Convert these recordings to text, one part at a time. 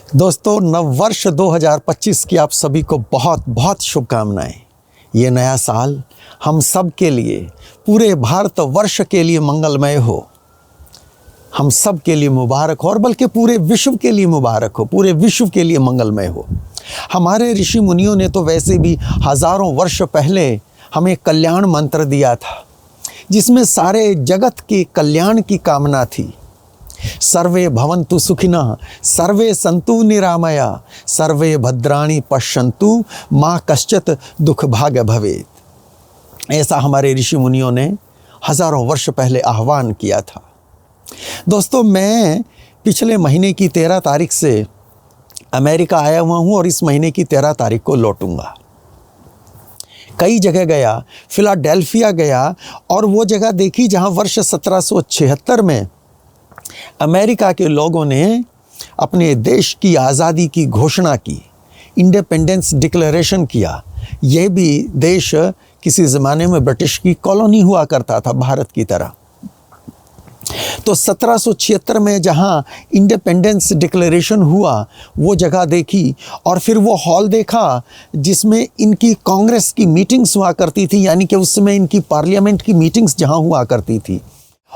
दोस्तों, नव वर्ष 2025 की आप सभी को बहुत बहुत शुभकामनाएं। ये नया साल हम सब के लिए, पूरे भारत वर्ष के लिए मंगलमय हो। हम सब के लिए मुबारक हो और बल्कि पूरे विश्व के लिए मुबारक हो, पूरे विश्व के लिए मंगलमय हो। हमारे ऋषि मुनियों ने तो वैसे भी हजारों वर्ष पहले हमें कल्याण मंत्र दिया था, जिसमें सारे जगत के कल्याण की कामना थी। सर्वे भवन्तु सुखिनः, सर्वे सन्तु निरामया, सर्वे भद्राणि पश्यन्तु, माँ कश्चित् दुख भाग भवेत्। ऐसा हमारे ऋषि मुनियों ने हजारों वर्ष पहले आह्वान किया था। दोस्तों, मैं पिछले महीने की 13 तारीख से अमेरिका आया हुआ हूँ और इस महीने की 13 तारीख को लौटूंगा। कई जगह गया, फिलाडेल्फिया गया और वो जगह देखी जहाँ वर्ष 1776 में अमेरिका के लोगों ने अपने देश की आज़ादी की घोषणा की, इंडिपेंडेंस डिक्लेरेशन किया। यह भी देश किसी ज़माने में ब्रिटिश की कॉलोनी हुआ करता था, भारत की तरह। तो 1776 में जहाँ इंडिपेंडेंस डिक्लेरेशन हुआ, वो जगह देखी और फिर वो हॉल देखा जिसमें इनकी कांग्रेस की मीटिंग्स हुआ करती थी, यानी कि उस समय इनकी पार्लियामेंट की मीटिंग्स जहाँ हुआ करती थी।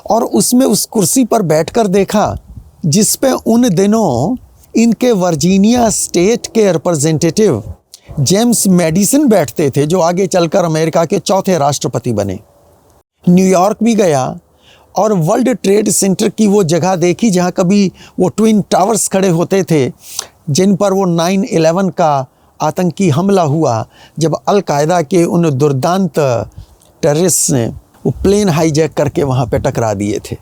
और उसमें उस कुर्सी पर बैठकर देखा जिस पे उन दिनों इनके वर्जीनिया स्टेट के रिप्रेजेंटेटिव जेम्स मैडिसन बैठते थे, जो आगे चलकर अमेरिका के चौथे राष्ट्रपति बने। न्यूयॉर्क भी गया और वर्ल्ड ट्रेड सेंटर की वो जगह देखी जहाँ कभी वो ट्विन टावर्स खड़े होते थे, जिन पर वो 9/11 का आतंकी हमला हुआ, जब अल कायदा के उन दुर्दांत टेररिस्ट ने वो प्लेन हाईजैक करके वहाँ पे टकरा दिए थे।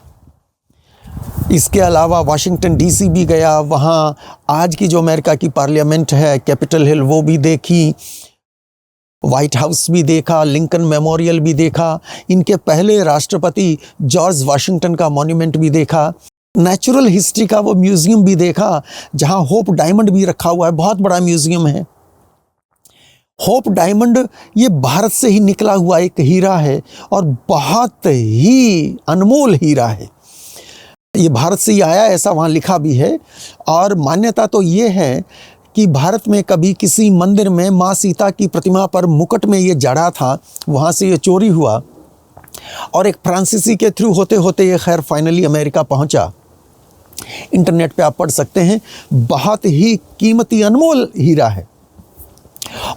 इसके अलावा वाशिंगटन डीसी भी गया, वहाँ आज की जो अमेरिका की पार्लियामेंट है, कैपिटल हिल, वो भी देखी, वाइट हाउस भी देखा, लिंकन मेमोरियल भी देखा, इनके पहले राष्ट्रपति जॉर्ज वाशिंगटन का मॉन्यूमेंट भी देखा, नेचुरल हिस्ट्री का वो म्यूज़ियम भी देखा जहाँ होप डायमंड भी रखा हुआ है, बहुत बड़ा म्यूज़ियम है। होप डायमंड ये भारत से ही निकला हुआ एक हीरा है और बहुत ही अनमोल हीरा है। ये भारत से ही आया, ऐसा वहाँ लिखा भी है। और मान्यता तो ये है कि भारत में कभी किसी मंदिर में माँ सीता की प्रतिमा पर मुकुट में ये जड़ा था, वहाँ से ये चोरी हुआ और एक फ्रांसीसी के थ्रू होते होते ये खैर फाइनली अमेरिका पहुँचा। इंटरनेट पे आप पढ़ सकते हैं, बहुत ही कीमती अनमोल हीरा है।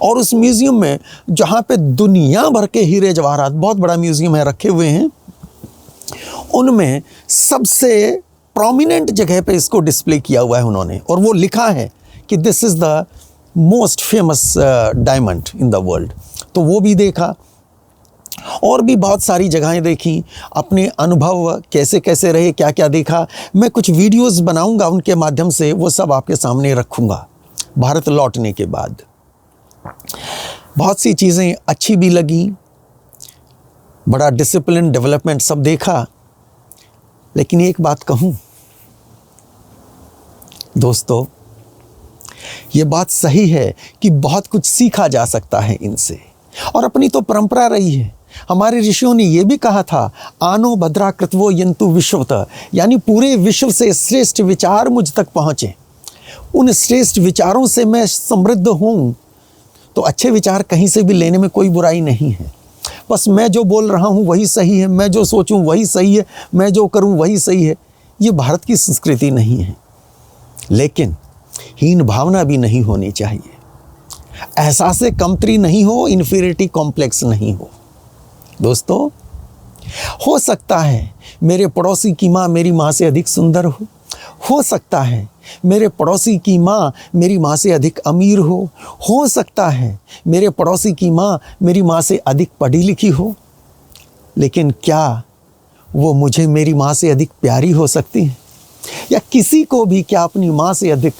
और उस म्यूज़ियम में जहाँ पे दुनिया भर के हीरे जवाहरात, बहुत बड़ा म्यूज़ियम है, रखे हुए हैं, उनमें सबसे प्रोमिनेंट जगह पे इसको डिस्प्ले किया हुआ है उन्होंने, और वो लिखा है कि this is the most famous diamond in the world. तो वो भी देखा और भी बहुत सारी जगहें देखी, अपने अनुभव कैसे कैसे रहे, क्या क्या देखा। मैं कुछ वीडियोस बनाऊंगा उनके माध्यम से, वो सब आपके सामने रखूंगा भारत लौटने के बाद। बहुत सी चीज़ें अच्छी भी लगी, बड़ा डिसिप्लिन, डेवलपमेंट सब देखा। लेकिन एक बात कहूँ दोस्तों, ये बात सही है कि बहुत कुछ सीखा जा सकता है इनसे, और अपनी तो परंपरा रही है। हमारे ऋषियों ने ये भी कहा था, आनो भद्रा कृतवो यंतु विश्वतः, यानी पूरे विश्व से श्रेष्ठ विचार मुझ तक पहुँचे। उन श्रेष्ठ विचारों से मैं समृद्ध हूँ, तो अच्छे विचार कहीं से भी लेने में कोई बुराई नहीं है। बस मैं जो बोल रहा हूँ वही सही है, मैं जो सोचूं वही सही है, मैं जो करूँ वही सही है। ये भारत की संस्कृति नहीं है। लेकिन हीन भावना भी नहीं होनी चाहिए, एहसास कमतरी नहीं हो, इन्फीरियरिटी कॉम्प्लेक्स नहीं हो। दोस्तों, हो सकता है मेरे पड़ोसी की माँ मेरी माँ से अधिक सुंदर हो सकता है मेरे पड़ोसी की माँ मेरी माँ से अधिक अमीर हो सकता है मेरे पड़ोसी की माँ मेरी माँ से अधिक पढ़ी लिखी हो, लेकिन क्या वो मुझे मेरी माँ से अधिक प्यारी हो सकती है? या किसी को भी क्या अपनी माँ से अधिक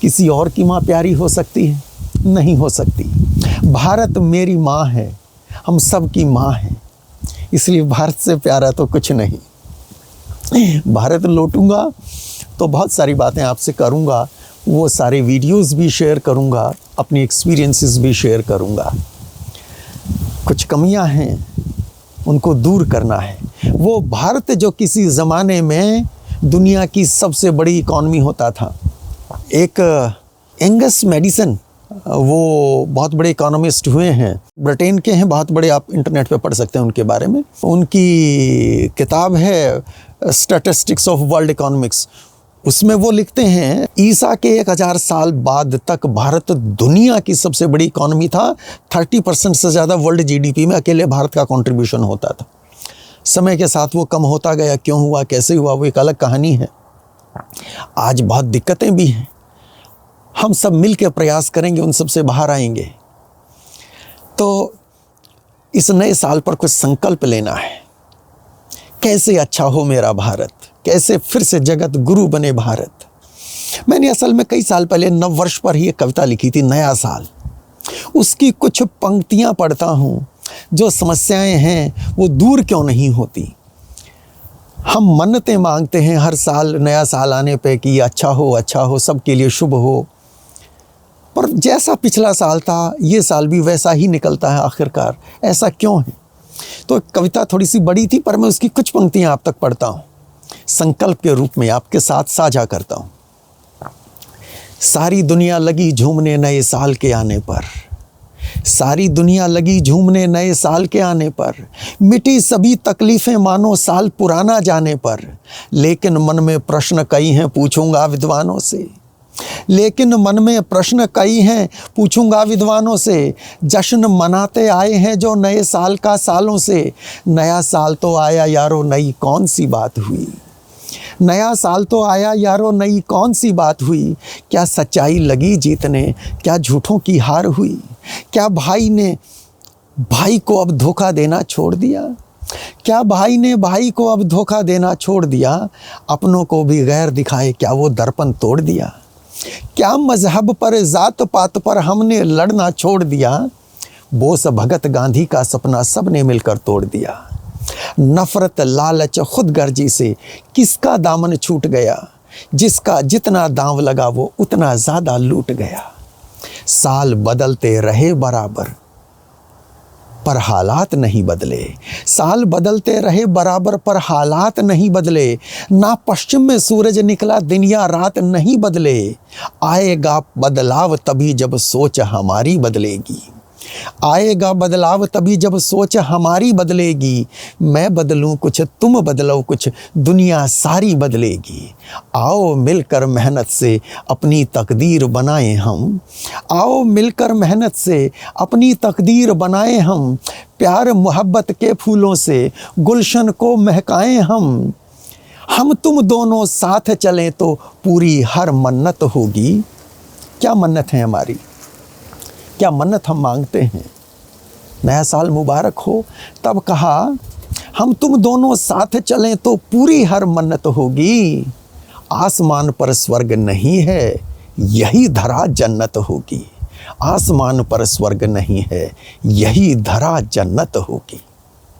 किसी और की माँ प्यारी हो सकती है? नहीं हो सकती। भारत मेरी माँ है, हम सब की माँ है, इसलिए भारत से प्यारा तो कुछ नहीं। भारत लौटूंगा तो बहुत सारी बातें आपसे करूंगा, वो सारे वीडियोस भी शेयर करूंगा, अपनी एक्सपीरियंसेस भी शेयर करूंगा। कुछ कमियां हैं, उनको दूर करना है। वो भारत जो किसी ज़माने में दुनिया की सबसे बड़ी इकॉनमी होता था, एक एंगस मैडिसन, वो बहुत बड़े इकोनॉमिस्ट हुए हैं, ब्रिटेन के हैं, बहुत बड़े, आप इंटरनेट पे पढ़ सकते हैं उनके बारे में। उनकी किताब है स्टैटिस्टिक्स ऑफ वर्ल्ड इकोनॉमिक्स। उसमें वो लिखते हैं ईसा के 1000 साल बाद तक भारत दुनिया की सबसे बड़ी इकोनॉमी था। 30% से ज़्यादा वर्ल्ड जीडीपी में अकेले भारत का कंट्रीब्यूशन होता था। समय के साथ वो कम होता गया, क्यों हुआ, कैसे हुआ, वो एक अलग कहानी है। आज बहुत दिक्कतें भी हैं, हम सब मिल के प्रयास करेंगे, उन सब से बाहर आएंगे। तो इस नए साल पर कुछ संकल्प लेना है, कैसे अच्छा हो मेरा भारत, कैसे फिर से जगत गुरु बने भारत। मैंने असल में कई साल पहले नव वर्ष पर ही एक कविता लिखी थी, नया साल। उसकी कुछ पंक्तियां पढ़ता हूँ, जो समस्याएं हैं वो दूर क्यों नहीं होती। हम मन्नतें मांगते हैं हर साल नया साल आने पे कि अच्छा हो, सबके लिए शुभ हो, पर जैसा पिछला साल था ये साल भी वैसा ही निकलता है आखिरकार। ऐसा क्यों है? तो कविता थोड़ी सी बड़ी थी, पर मैं उसकी कुछ पंक्तियां आप तक पढ़ता हूँ, संकल्प के रूप में आपके साथ साझा करता हूँ। सारी दुनिया लगी झूमने नए साल के आने पर, सारी दुनिया लगी झूमने नए साल के आने पर, मिटी सभी तकलीफें मानो साल पुराना जाने पर। लेकिन मन में प्रश्न कई हैं पूछूंगा विद्वानों से, लेकिन मन में प्रश्न कई हैं पूछूंगा विद्वानों से। जश्न मनाते आए हैं जो नए साल का सालों से, नया साल तो आया यारो नई कौन सी बात हुई, नया साल तो आया यारो नई कौन सी बात हुई। क्या सच्चाई लगी जीतने, क्या झूठों की हार हुई, क्या भाई ने भाई को अब धोखा देना छोड़ दिया, क्या भाई ने भाई को अब धोखा देना छोड़ दिया। अपनों को भी गैर दिखाए क्या वो दर्पण तोड़ दिया, क्या मजहब पर जात पात पर हमने लड़ना छोड़ दिया। बोस भगत गांधी का सपना सबने मिलकर तोड़ दिया। नफरत लालच खुदगर्जी से किसका दामन छूट गया, जिसका जितना दांव लगा वो उतना ज्यादा लूट गया। साल बदलते रहे बराबर पर हालात नहीं बदले, साल बदलते रहे बराबर पर हालात नहीं बदले। ना पश्चिम में सूरज निकला दिन या रात नहीं बदले। आएगा बदलाव तभी जब सोच हमारी बदलेगी, आएगा बदलाव तभी जब सोच हमारी बदलेगी। मैं बदलूं कुछ तुम बदलो कुछ, दुनिया सारी बदलेगी। आओ मिलकर मेहनत से अपनी तकदीर बनाएं हम, आओ मिलकर मेहनत से अपनी तकदीर बनाएं हम। प्यार मोहब्बत के फूलों से गुलशन को महकाएं हम तुम दोनों साथ चलें तो पूरी हर मन्नत होगी। क्या मन्नत है हमारी, क्या मन्नत हम मांगते हैं? नया साल मुबारक हो, तब कहा हम तुम दोनों साथ चलें तो पूरी हर मन्नत होगी। आसमान पर स्वर्ग नहीं है, यही धरा जन्नत होगी। आसमान पर स्वर्ग नहीं है, यही धरा जन्नत होगी।